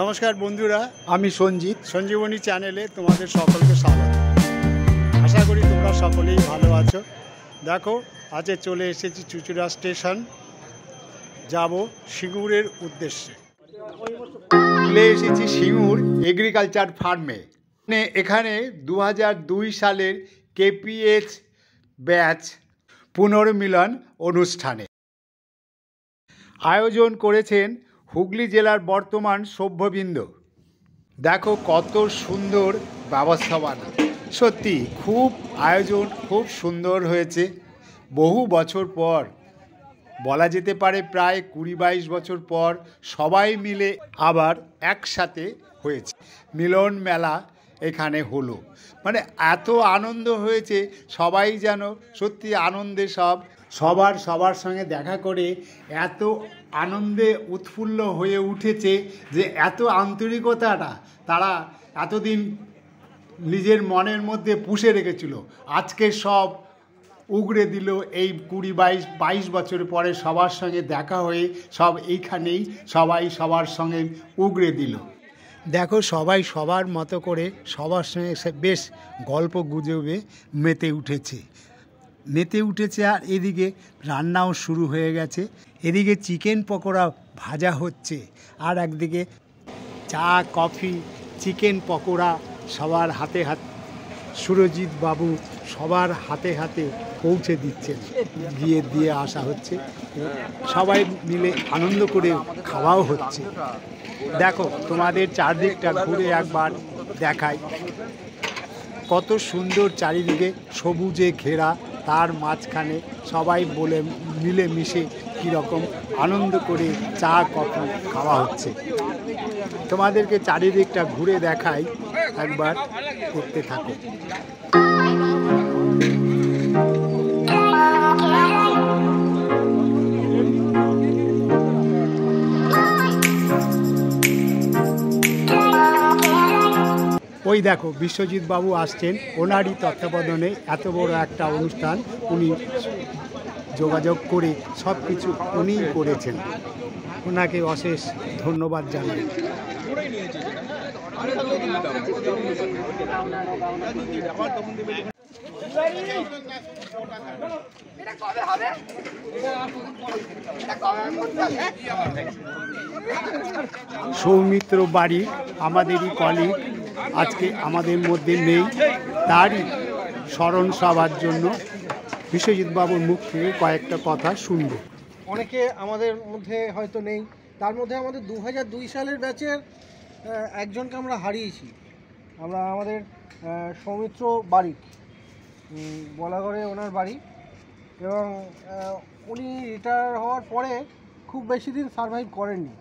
নমস্কার বন্ধুরা, আমি সঞ্জিত। সঞ্জীবনী চ্যানেলে তোমাদের সকলকে স্বাগত। আশা করি তোমরা সকলেই ভালো আছো। দেখো, আজকে চলে এসেছি চুঁচুড়া স্টেশন, যাব সিঙ্গুরের উদ্দেশ্যে। চলে এসেছি সিঙ্গুর এগ্রিকালচার ফার্মে। এখানে 2002 সালের কেপিএইচ ব্যাচ পুনর্মিলন অনুষ্ঠানে আয়োজন করেছেন হুগলি জেলার বর্তমান সভ্যবৃন্দ। দেখো কত সুন্দর ব্যবস্থাপনা, সত্যি খুব আয়োজন খুব সুন্দর হয়েছে। বহু বছর পর, বলা যেতে পারে প্রায় 20-22 বছর পর সবাই মিলে আবার একসাথে হয়েছে। মিলন মেলা এখানে হলো, মানে এত আনন্দ হয়েছে, সবাই যেন সত্যি আনন্দে সবার সঙ্গে দেখা করে এত আনন্দে উৎফুল্ল হয়ে উঠেছে যে এত আন্তরিকতাটা তারা এতদিন নিজের মনের মধ্যে পুষে রেখেছিল, আজকে সব উগড়ে দিল। এই 20-22 বছর পরে সবার সঙ্গে দেখা হয়ে সব এইখানেই সবাই সবার সঙ্গে উগড়ে দিল। দেখো সবাই সবার মতো করে সবার সঙ্গে বেশ গল্প গুজবে মেতে উঠেছে। আর এদিকে রান্নাও শুরু হয়ে গেছে। এদিকে চিকেন পকোড়া ভাজা হচ্ছে, আর একদিকে চা, কফি, চিকেন পকোড়া সবার হাতে সুরজিৎ বাবু সবার হাতে হাতে পৌঁছে দিচ্ছেন, গিয়ে দিয়ে আসা হচ্ছে। সবাই মিলে আনন্দ করে খাওয়াও হচ্ছে। দেখো তোমাদের চারদিকটা ঘুরে একবার দেখাই, কত সুন্দর চারিদিকে সবুজে ঘেরা, তার মাঝখানে সবাই মিলেমিশে কীরকম আনন্দ করে চা কফি খাওয়া হচ্ছে। তোমাদেরকে চারিদিকটা ঘুরে দেখাই, একবার করতে থাকো। ওই দেখো বিশ্বজিৎ বাবু আসছেন, ওনারই তত্ত্বাবধানে এত বড় একটা অনুষ্ঠান উনি যোগাযোগ করে সব কিছু উনিই করেছেন। ওনাকে অশেষ ধন্যবাদ জানাই। সৌমিত্র বাড়ি আমাদেরই কলিগ, আজকে আমাদের মধ্যে নেই, তারই স্মরণ সভার জন্য বিশ্বজিৎ বাবুর মুখ থেকে কয়েকটা কথা শুনব। অনেকে আমাদের মধ্যে হয়তো নেই, তার মধ্যে আমাদের 2002 সালের ব্যাচের একজনকে আমরা হারিয়েছি। আমাদের সৌমিত্র বাড়ি, বলাগড়ে ওনার বাড়ি, এবং উনি রিটায়ার হওয়ার পরে খুব বেশি দিন সারভাইভ করেননি,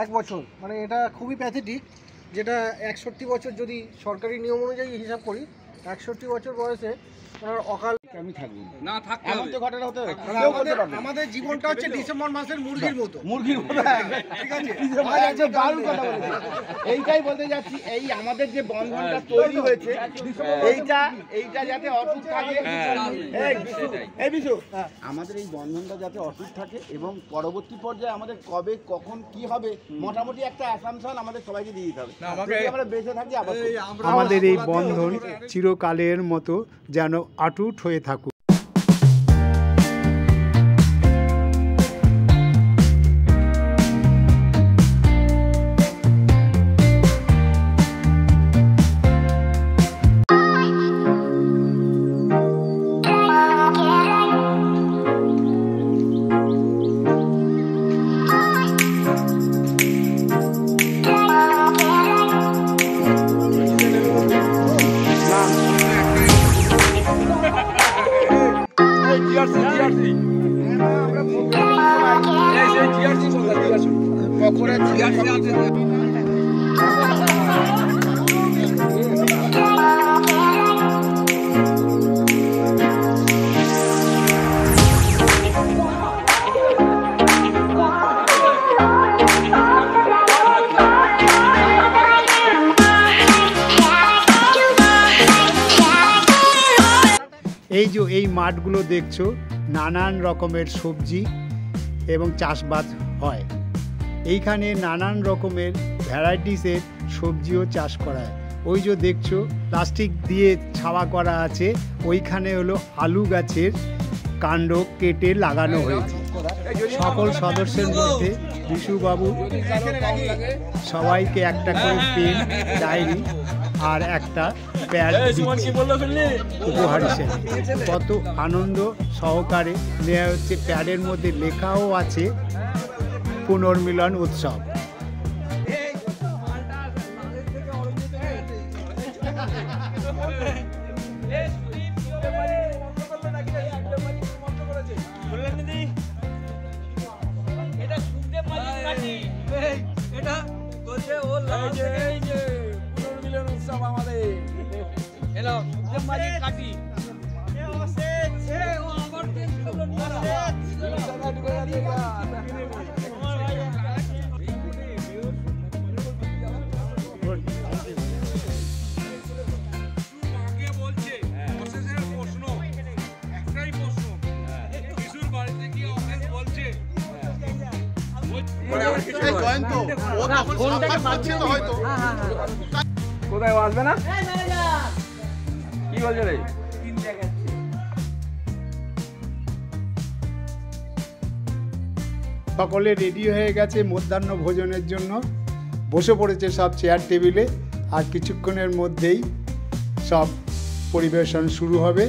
1 বছর। মানে এটা খুবই প্যাথেটিক, যেটা 61 বছর যদি সরকারি নিয়ম অনুযায়ী হিসাব করি, 61 বছর বয়সে ওনার অকাল। আমি থাকবো না, থাকতে এমন তো ঘটনা হতে আমাদের জীবনটা হচ্ছে ডিসেম্বর মাসের মুরগির মতো। ঠিক আছে, দারুণ কথা বলেছি। এইটাই বলতে যাচ্ছি, এই আমাদের যে বন্ধনটা তৈরি হয়েছে, এইটা যাতে অটুট থাকে, আমাদের এই বন্ধনটা যাতে অটুট থাকে, এবং পরবর্তী পর্যায়ে আমাদের কবে কখন কি হবে মোটামুটি একটা অ্যাসাম্পশন আমাদের সবাইকে দিয়ে দিতে হবে। আমরা বেঁচে থাকি, আমাদের এই বন্ধন চিরকালের মতো যেন অটুট হয়ে থাকুক। এই যে এই মাঠগুলো দেখছো, নানান রকমের সবজি এবং চাষবাস হয়। এইখানে নানান রকমের ভ্যারাইটিসের সবজিও চাষ করা হয়। ওই যে দেখছো প্লাস্টিক দিয়ে ছাওয়া করা আছে, ওইখানে হলো আলু গাছের কাণ্ড কেটে লাগানো হয়েছে। সকল সদস্যের মধ্যে বিশুবাবু সবাইকে একটা করে পেন, ডায়েরি আর একটা প্যাড উপহার হিসেবে। কত আনন্দ সহকারে নেওয়া হচ্ছে। প্যাডের মধ্যে লেখাও আছে পুনর্মিলন উৎসব। কোথায় আসবে না কি বলছে রে? সকলে রেডি হয়ে গেছে মধ্যাহ্ন ভোজনের জন্য, বসে পড়েছে সব চেয়ার টেবিলে। আর কিছুক্ষণের মধ্যেই সব পরিবেশন শুরু হবে।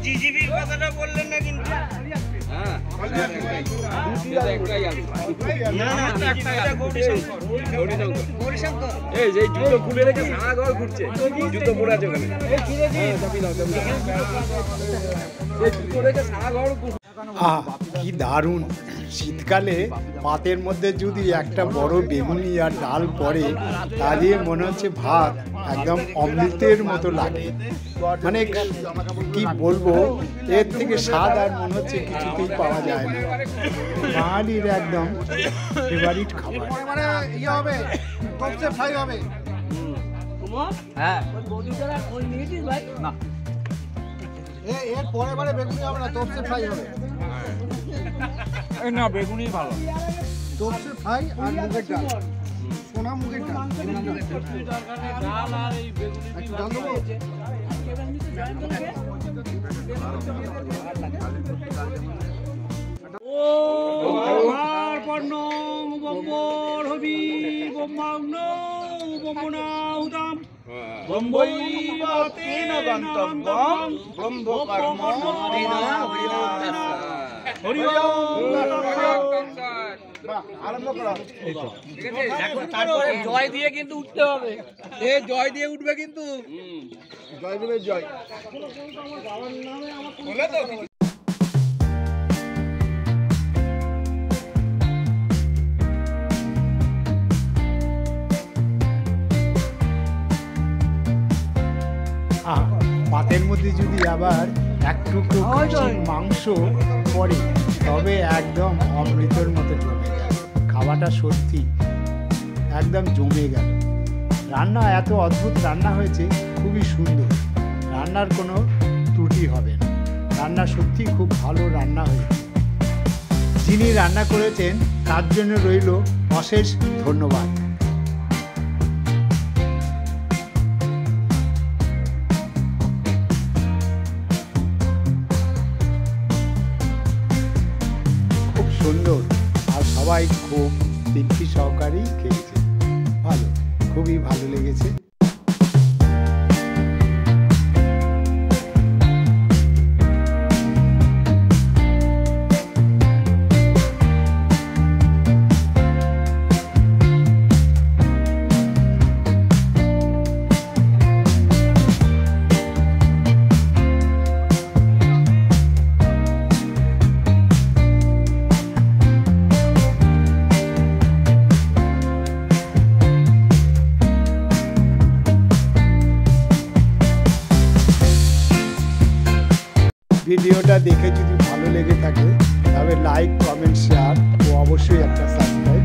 জিজিবির কথাটা বললেন না কিন্তু। এই যে জুতো খুলে রেখে সারা ঘর ঘুরছে, জুতো পরে আছে ওখানে। জুতো রেখে সারা ঘর কি দারুণ! শীতকালে পাতের মধ্যে যদি একটা বড় বেগুনি আর ডাল পড়ে, তা দিয়ে মনে হচ্ছে ভাত একদম অমৃতের মতো লাগে। মানে কি বলবো, এর থেকে স্বাদ আর মনে হচ্ছে কিছুতেই পাওয়া যায় না। বাঙালির একদম ফেভারিট খাবার। এর পরে বারে বেগুনি হবে না, তোপসে ফ্রাই হবে। না, বেগুনি ভালো। তোপসে ফ্রাই আর মুগের ডাল, সোনা মুগের ডাল। একটু ডাল দেবো? তারপরে জয় দিয়ে কিন্তু উঠতে হবে। জয় দিয়ে উঠবে কিন্তু। জয় দেবের জয়। পাতের মধ্যে যদি আবার এক টুকরো মাংস পড়ে, তবে একদম অমৃতের মতো জমে গেল। খাওয়াটা সত্যি একদম জমে গেল। রান্না এত অদ্ভুত রান্না হয়েছে, খুবই সুন্দর। রান্নার কোনো ত্রুটি হবে না। রান্না সত্যি খুব ভালো রান্না হয়েছে। যিনি রান্না করেছেন তার জন্য রইল অশেষ ধন্যবাদ। খুব সুন্দর, আর সবাই খুব তৃপ্তি সহকারেই খেয়েছে। ভালো, খুবই ভালো লেগেছে। ভিডিওটা দেখে যদি ভালো লেগে থাকে, তবে লাইক, কমেন্ট, শেয়ার ও অবশ্যই একটা সাবস্ক্রাইব